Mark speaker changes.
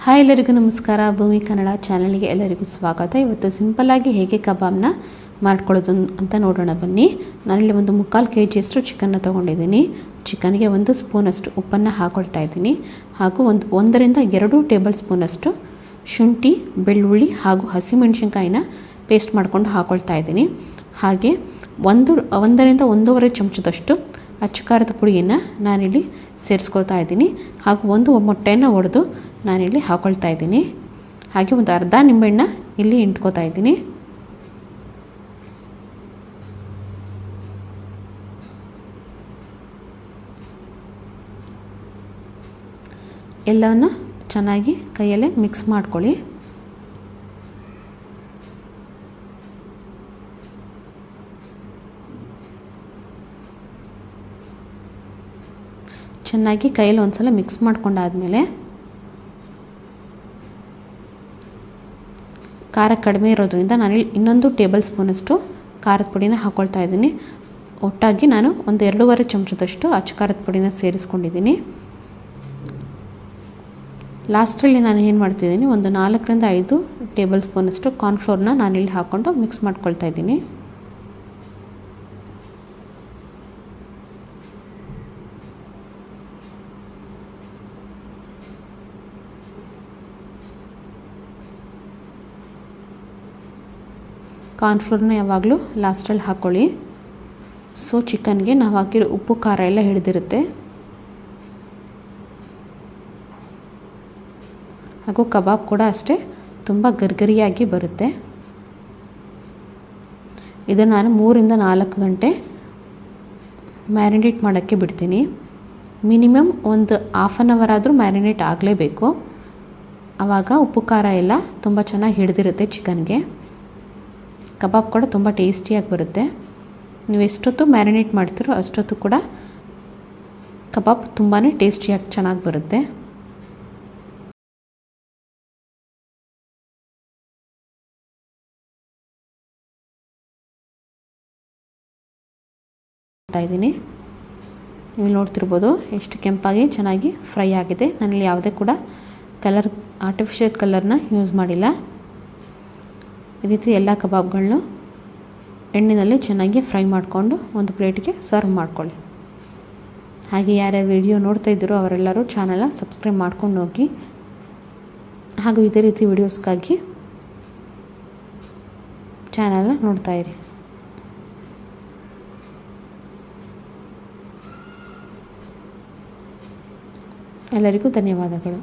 Speaker 1: Hi ಎಲ್ಲರಿಗೂ ನಮಸ್ಕಾರ. ಭೂಮಿ ಕನ್ನಡ ಚಾನಲ್ಗೆ ಎಲ್ಲರಿಗೂ ಸ್ವಾಗತ. ಇವತ್ತು ಸಿಂಪಲ್ಲಾಗಿ ಹೇಗೆ ಕಬಾಬ್ನ ಮಾಡ್ಕೊಳ್ಳೋದು ಅಂತ ನೋಡೋಣ ಬನ್ನಿ. ನಾನಿಲ್ಲಿ ಒಂದು 3/4 kg ಚಿಕನ್ನ ತೊಗೊಂಡಿದ್ದೀನಿ. ಚಿಕನ್ಗೆ 1 ಸ್ಪೂನಷ್ಟು ಉಪ್ಪನ್ನು ಹಾಕ್ಕೊಳ್ತಾ ಇದ್ದೀನಿ. ಹಾಗೂ 1-2 ಟೇಬಲ್ ಸ್ಪೂನಷ್ಟು ಶುಂಠಿ, ಬೆಳ್ಳುಳ್ಳಿ ಹಾಗೂ ಹಸಿಮೆಣಸಿನ್ಕಾಯಿನ ಪೇಸ್ಟ್ ಮಾಡ್ಕೊಂಡು ಹಾಕ್ಕೊಳ್ತಾ ಇದ್ದೀನಿ. ಹಾಗೆ 1-1.5 ಚಮಚದಷ್ಟು ಅಚ್ಚ ಖಾರದ ಪುಡಿಯನ್ನು ನಾನಿಲ್ಲಿ ಸೇರಿಸ್ಕೊಳ್ತಾ ಇದ್ದೀನಿ. ಹಾಗೂ 1 ಮೊಟ್ಟೆಯನ್ನು ಒಡೆದು ನಾನಿಲ್ಲಿ ಹಾಕ್ಕೊಳ್ತಾ ಇದ್ದೀನಿ. ಹಾಗೆ ಒಂದು ಅರ್ಧ ನಿಂಬೆಹಣ್ಣ ಇಲ್ಲಿ ಇಂಟ್ಕೋತಾ ಇದ್ದೀನಿ. ಎಲ್ಲವನ್ನು ಚೆನ್ನಾಗಿ ಕೈಯಲ್ಲೇ ಮಿಕ್ಸ್ ಮಾಡ್ಕೊಳ್ಳಿ. ಚೆನ್ನಾಗಿ ಕೈಯಲ್ಲಿ ಒಂದ್ಸಲ ಮಿಕ್ಸ್ ಮಾಡ್ಕೊಂಡಾದ್ಮೇಲೆ ಖಾರ ಕಡಿಮೆ ಇರೋದ್ರಿಂದ ನಾನಿಲ್ಲಿ 1 ಟೇಬಲ್ ಸ್ಪೂನಷ್ಟು ಖಾರದ ಪುಡಿನ ಹಾಕ್ಕೊಳ್ತಾ ಇದ್ದೀನಿ. ಒಟ್ಟಾಗಿ ನಾನು 2.5 ಚಮಚದಷ್ಟು ಅಚ್ಚ ಖಾರದ ಪುಡಿನ ಸೇರಿಸ್ಕೊಂಡಿದ್ದೀನಿ. ಲಾಸ್ಟಲ್ಲಿ ನಾನು ಏನು ಮಾಡ್ತಿದ್ದೀನಿ, 4-5 ಟೇಬಲ್ ಸ್ಪೂನಷ್ಟು ಕಾರ್ನ್ಫ್ಲೋರ್ನ ನಾನಿಲ್ಲಿ ಹಾಕ್ಕೊಂಡು ಮಿಕ್ಸ್ ಮಾಡ್ಕೊಳ್ತಾ ಇದ್ದೀನಿ. ಕಾರ್ನ್ಫ್ಲೋರ್ನ ಯಾವಾಗಲೂ ಲಾಸ್ಟಲ್ಲಿ ಹಾಕ್ಕೊಳ್ಳಿ. ಸೊ ಚಿಕನ್ಗೆ ನಾವು ಹಾಕಿರೋ ಉಪ್ಪು ಖಾರ ಎಲ್ಲ ಹಿಡಿದಿರುತ್ತೆ. ಹಾಗೂ ಕಬಾಬ್ ಕೂಡ ಅಷ್ಟೇ ತುಂಬ ಗರಿಗರಿಯಾಗಿ ಬರುತ್ತೆ. ಇದನ್ನು ನಾನು 3-4 ಗಂಟೆ ಮ್ಯಾರಿನೇಟ್ ಮಾಡೋಕ್ಕೆ ಬಿಡ್ತೀನಿ. ಮಿನಿಮಮ್ ಒಂದು ಹಾಫ್ ಆನ್ ಅವರ್ ಆದರೂ ಮ್ಯಾರಿನೇಟ್ ಆಗಲೇಬೇಕು. ಆವಾಗ ಉಪ್ಪು ಖಾರ ಎಲ್ಲ ತುಂಬ ಚೆನ್ನಾಗಿ ಹಿಡಿದಿರುತ್ತೆ ಚಿಕನ್ಗೆ. ಕಬಾಬ್ ಕೂಡ ತುಂಬ ಟೇಸ್ಟಿಯಾಗಿ ಬರುತ್ತೆ. ನೀವು ಎಷ್ಟೊತ್ತು ಮ್ಯಾರಿನೇಟ್ ಮಾಡ್ತೀರೋ ಅಷ್ಟೊತ್ತು ಕೂಡ ಕಬಾಬ್ ತುಂಬಾ ಟೇಸ್ಟಿಯಾಗಿ ಚೆನ್ನಾಗಿ ಬರುತ್ತೆ. ಇದ್ದೀನಿ, ನೀವು ನೋಡ್ತಿರ್ಬೋದು ಎಷ್ಟು ಕೆಂಪಾಗಿ ಚೆನ್ನಾಗಿ ಫ್ರೈ ಆಗಿದೆ. ನಾನಿಲ್ಲಿ ಯಾವುದೇ ಕೂಡ ಆರ್ಟಿಫಿಷಿಯಲ್ ಕಲರ್ನ ಯೂಸ್ ಮಾಡಿಲ್ಲ. ಈ ರೀತಿ ಎಲ್ಲ ಕಬಾಬ್ಗಳನ್ನೂ ಎಣ್ಣೆಯಲ್ಲಿ ಚೆನ್ನಾಗಿ ಫ್ರೈ ಮಾಡಿಕೊಂಡು ಒಂದು ಪ್ಲೇಟ್ಗೆ ಸರ್ವ್ ಮಾಡ್ಕೊಳ್ಳಿ. ಹಾಗೆ ಯಾರ್ಯಾರು ವಿಡಿಯೋ ನೋಡ್ತಾ ಇದ್ದೀರೋ ಅವರೆಲ್ಲರೂ ಚಾನಲ್ನ ಸಬ್ಸ್ಕ್ರೈಬ್ ಮಾಡ್ಕೊಂಡು ಹೋಗಿ. ಹಾಗೂ ಇದೇ ರೀತಿ ವಿಡಿಯೋಸ್ಗಾಗಿ ಚಾನಲ್ನ ನೋಡ್ತಾ ಇರಿ. ಎಲ್ಲರಿಗೂ ಧನ್ಯವಾದಗಳು.